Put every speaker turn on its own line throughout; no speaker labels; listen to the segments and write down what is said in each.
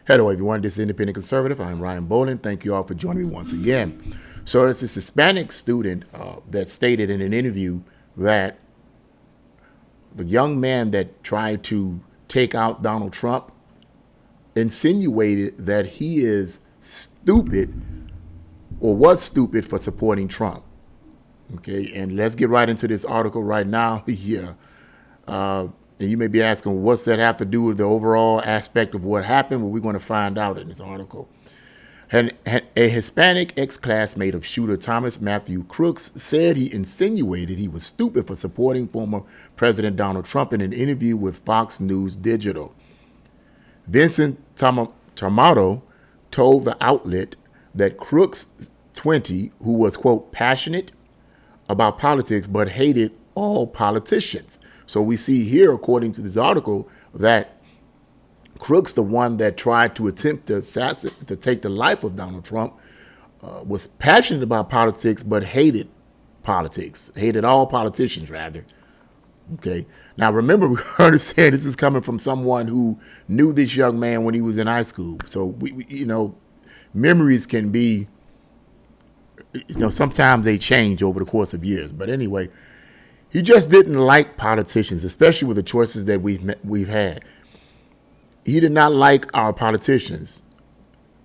Hello, everyone. This is Independent Conservative. I'm Ryan Bolin. Thank you all for joining me once again. So it's this Hispanic student that stated in an interview that the young man that tried to take out Donald Trump insinuated that he is stupid or was stupid for supporting Trump. Okay, and let's get right into this article right now. Yeah. And you may be asking, what's that have to do with the overall aspect of what happened? Well, we're going to find out in this article. A Hispanic ex-classmate of shooter Thomas Matthew Crooks said he insinuated he was stupid for supporting former President Donald Trump in an interview with Fox News Digital. Vincent Tomato told the outlet that Crooks, 20, who was, quote, passionate about politics but hated all politicians. So we see here, according to this article, that Crooks, the one that tried to attempt to assassinate, to take the life of Donald Trump, was passionate about politics but hated politics, hated all politicians, rather. Okay. Now, remember, we understand this is coming from someone who knew this young man when he was in high school. So, memories can be, sometimes they change over the course of years. But anyway, he just didn't like politicians, especially with the choices that we've had. He did not like our politicians,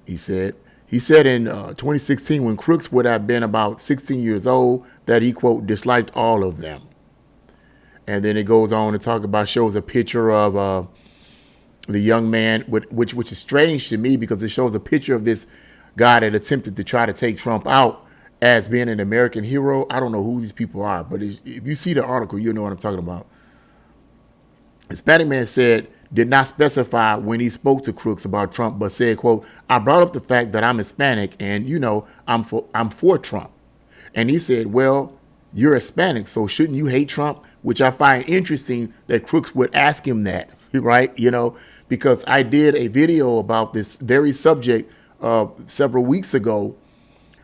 he said. He said in 2016, when Crooks would have been about 16 years old, that he, quote, disliked all of them. And then it goes on to talk about, shows a picture of the young man, which is strange to me because it shows a picture of this guy that attempted to try to take Trump out as being an American hero. I don't know who these people are, but if you see the article, you'll know what I'm talking about. Hispanic man said, did not specify when he spoke to Crooks about Trump, but said, quote, I brought up the fact that I'm Hispanic and, I'm for Trump. And he said, well, you're Hispanic, so shouldn't you hate Trump? Which I find interesting that Crooks would ask him that, right? Because I did a video about this very subject several weeks ago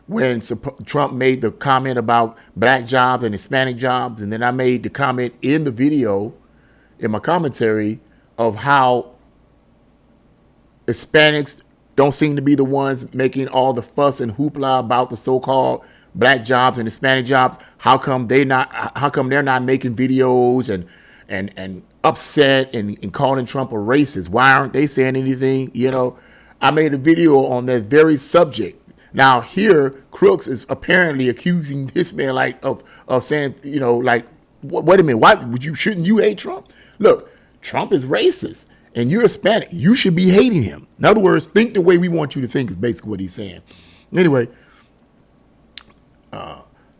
when Trump made the comment about black jobs and Hispanic jobs. And then I made the comment in the video, in my commentary, of how Hispanics don't seem to be the ones making all the fuss and hoopla about the so-called black jobs and Hispanic jobs. How come they're not making videos and upset and calling Trump a racist? Why aren't they saying anything? I made a video on that very subject. Now here, Crooks is apparently accusing this man of saying, wait a minute, why shouldn't you hate Trump? Look, Trump is racist and you're Hispanic. You should be hating him. In other words, think the way we want you to think is basically what he's saying. Anyway,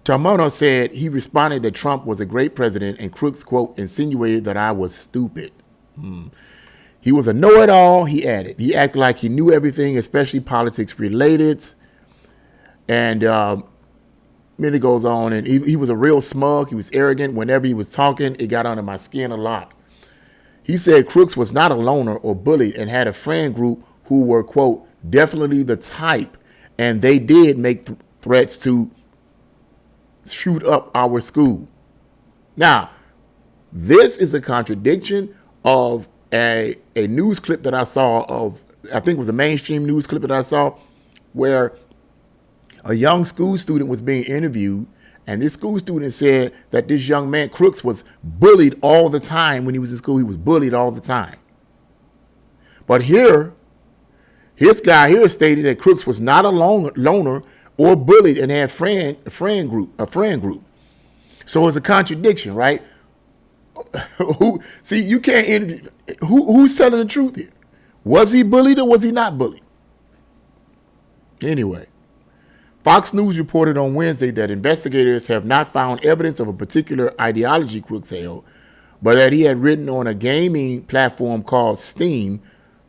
Tomono said he responded that Trump was a great president and Crooks, quote, insinuated that I was stupid. He was a know-it-all, he added. He acted like he knew everything, especially politics related. And then it goes on, and he was a real smug. He was arrogant. Whenever he was talking, it got under my skin a lot. He said Crooks was not a loner or bullied and had a friend group who were, quote, definitely the type, and they did make threats to shoot up our school. Now, this is a contradiction of a news clip that I saw of, I think it was a mainstream news clip that I saw, where a young school student was being interviewed, and this school student said that this young man, Crooks, was bullied all the time when he was in school. He was bullied all the time. But here, this guy here stated that Crooks was not a loner or bullied and had a friend group. So it's a contradiction, right? You can't interview. Who's telling the truth here? Was he bullied or was he not bullied? Anyway, Fox News reported on Wednesday that investigators have not found evidence of a particular ideology Crooks held, but that he had written on a gaming platform called Steam,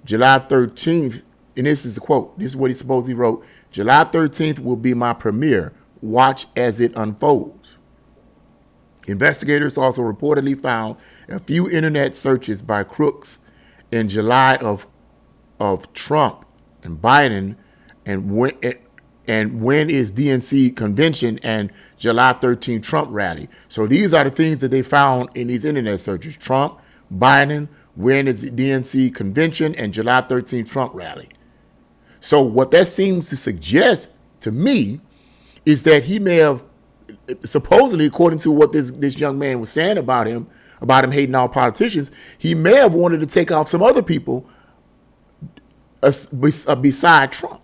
July 13th, and this is the quote, this is what he supposedly wrote, July 13th will be my premiere. Watch as it unfolds. Investigators also reportedly found a few internet searches by Crooks in July of Trump and Biden and when is DNC convention and July 13th Trump rally. So these are the things that they found in these internet searches. Trump, Biden, when is the DNC convention and July 13th Trump rally. So what that seems to suggest to me is that he may have, supposedly, according to what this young man was saying about him hating all politicians, he may have wanted to take off some other people beside Trump.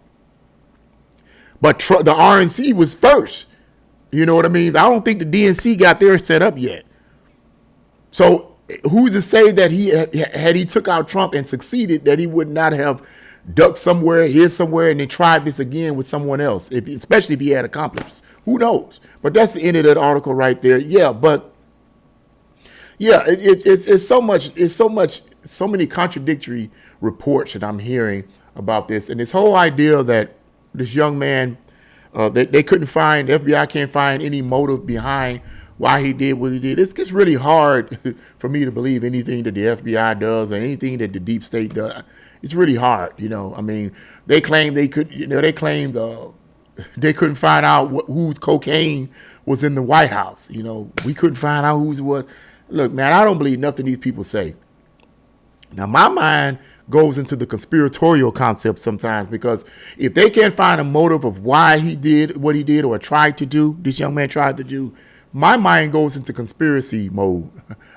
But the RNC was first. You know what I mean? I don't think the DNC got theirs set up yet. So who's to say that had he took out Trump and succeeded, that he would not have ducked somewhere, hid somewhere, and then tried this again with someone else, especially if he had accomplices. Who knows? But that's the end of that article right there. Yeah, but yeah, it's so many contradictory reports that I'm hearing about this, and this whole idea that this young man, they couldn't find, the FBI can't find any motive behind why he did what he did. It's really hard for me to believe anything that the FBI does or anything that the deep state does. It's really hard, you know. I mean, they claimed they claimed they couldn't find out whose cocaine was in the White House. You know, we couldn't find out whose it was. Look, man, I don't believe nothing these people say. Now, my mind goes into the conspiratorial concept sometimes, because if they can't find a motive of why he did what he did or tried to do, this young man tried to do, my mind goes into conspiracy mode.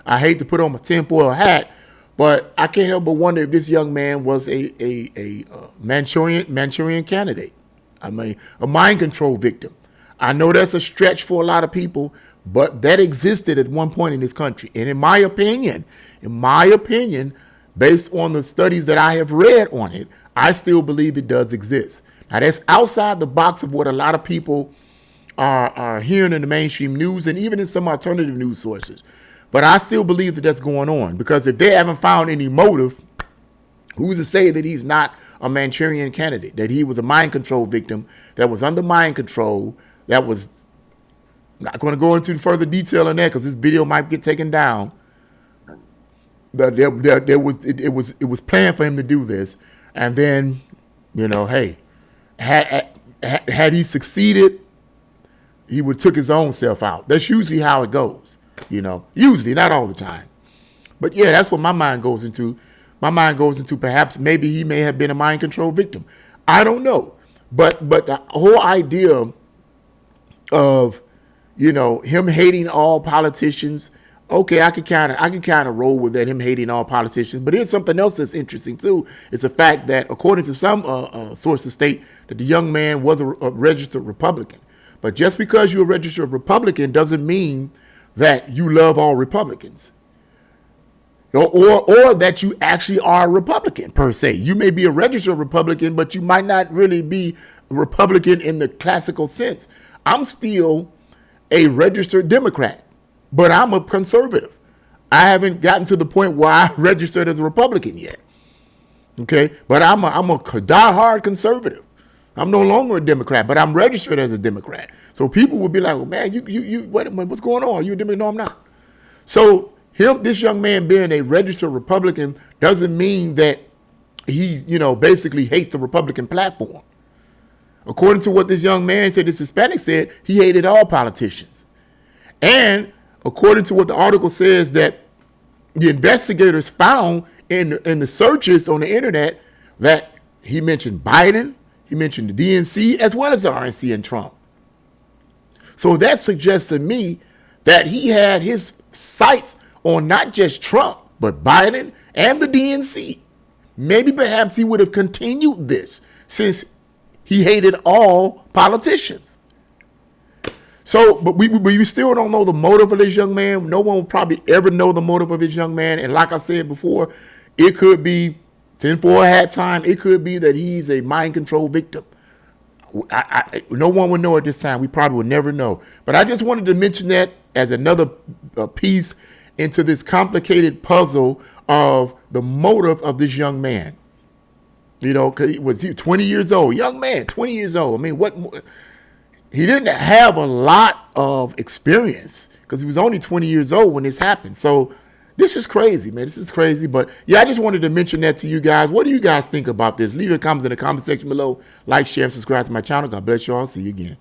I hate to put on my tinfoil hat, but I can't help but wonder if this young man was a Manchurian candidate. I mean, a mind control victim. I know that's a stretch for a lot of people, but that existed at one point in this country. And in my opinion, based on the studies that I have read on it, I still believe it does exist. Now, that's outside the box of what a lot of people are hearing in the mainstream news and even in some alternative news sources. But I still believe that that's going on, because if they haven't found any motive, who's to say that he's not a Manchurian candidate, that he was a mind control victim that was under mind control, that was not going to go into further detail on that because this video might get taken down. It was planned for him to do this, and then, you know, hey, had he succeeded, he would have took his own self out. That's usually how it goes, you know. Usually, not all the time, but yeah, that's what my mind goes into. My mind goes into perhaps maybe he may have been a mind control victim. I don't know, but the whole idea of, you know, him hating all politicians. Okay, I could kind of roll with that, him hating all politicians. But here's something else that's interesting too. It's the fact that, according to some sources, state that the young man was a registered Republican. But just because you're a registered Republican doesn't mean that you love all Republicans, or that you actually are a Republican per se. You may be a registered Republican, but you might not really be a Republican in the classical sense. I'm still a registered Democrat, but I'm a conservative. I haven't gotten to the point where I registered as a Republican yet. Okay, but I'm a diehard conservative. I'm no longer a Democrat, but I'm registered as a Democrat. So people would be like, well, man, what's going on? You a Democrat? No, I'm not. So this young man being a registered Republican doesn't mean that he, you know, basically hates the Republican platform. According to what this young man said, this Hispanic said, he hated all politicians. And according to what the article says, that the investigators found in the searches on the internet, that he mentioned Biden, he mentioned the DNC, as well as the RNC and Trump. So that suggests to me that he had his sights on not just Trump, but Biden and the DNC. Maybe perhaps he would have continued this since he hated all politicians. So, but we still don't know the motive of this young man. No one will probably ever know the motive of this young man. And like I said before, it could be tinfoil hat time. It could be that he's a mind control victim. No one would know at this time. We probably would never know. But I just wanted to mention that as another piece into this complicated puzzle of the motive of this young man. You know, because he was 20 years old, young man, 20 years old. I mean, he didn't have a lot of experience because he was only 20 years old when this happened. So this is crazy, man. This is crazy. But yeah, I just wanted to mention that to you guys. What do you guys think about this? Leave your comments in the comment section below. Like, share, and subscribe to my channel. God bless you all. See you again.